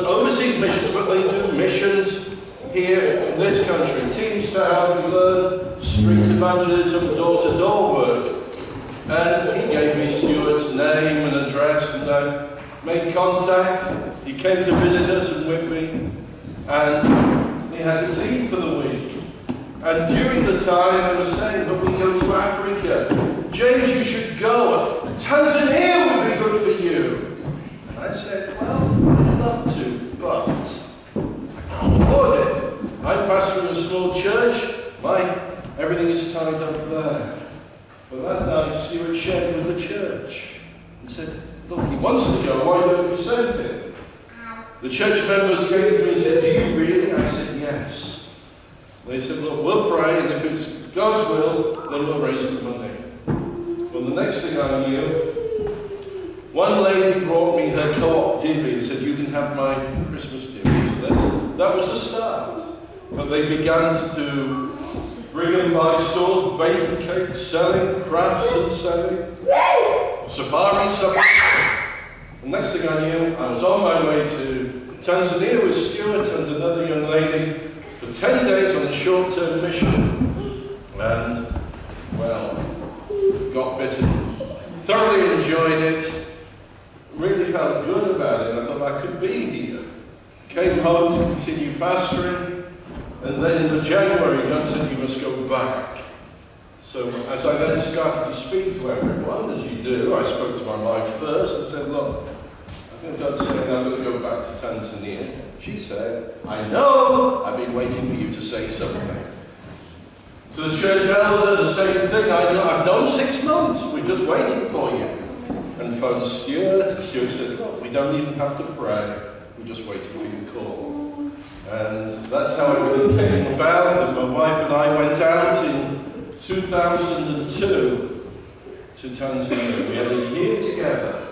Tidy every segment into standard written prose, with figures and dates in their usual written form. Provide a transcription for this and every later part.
overseas missions, but they do missions here in this country. Teams to help you learn street evangelism, door-to-door work. And he gave me Stuart's name and address, and I made contact. He came to visit us and with me, and he had a team for the week. And during the time, they were saying, but we go to Africa. James, you should go. Tanzania would be good for you. And I said, well, I'd love to, but I can't afford it. I'm pastoring a small church. Everything is tied up there. But that night, Stuart shared with the church and said, look, he wants to go, why don't you send him? The church members came to me and said, do you really? I said, yes. They said, look, we'll pray, and if it's God's will, then we'll raise the money. Well, the next thing I knew, one lady brought me her co-op divvy and said, you can have my Christmas divvy. So that was the start. But they began to bring and buy stores, baking cakes, selling, crafts and selling, safari selling. The next thing I knew, I was on my way to Tanzania with Stuart and another young lady for 10 days on a short-term mission. And, well, got bitten. Thoroughly enjoyed it. Really felt good about it. I thought I could be here. Came home to continue pastoring. And then in January, God said, you must go back. So as I then started to speak to everyone, as you do, I spoke to my wife first and said, look, I think God's saying I'm going to go back to Tanzania. She said, I know, I've been waiting for you to say something. So the church elder, the same thing, I've known 6 months, we're just waiting for you. And phoned Stuart, and Stuart said, look, we don't even have to pray, we're just waiting for your call. And that's how it really came about, that my wife and I went out in 2002 to Tanzania. We had a year together,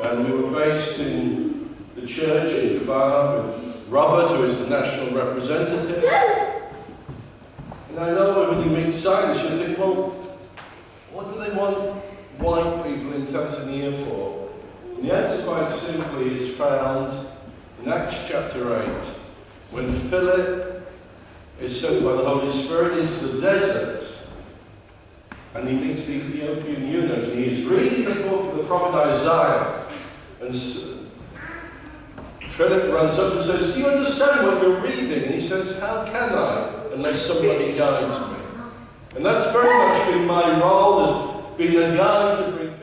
and we were based in the church in Kabbalah with Robert, who is the national representative. And I know when you meet Silas, you think, well, what do they want white people in Tanzania for? And the answer quite simply is found in Acts chapter 8. When Philip is sent by the Holy Spirit into the desert, and he meets the Ethiopian eunuch, and he is reading the book of the prophet Isaiah, and Philip runs up and says, do you understand what you're reading? And he says, how can I, unless somebody guides me? And that's very much been my role, as being a guide to bring people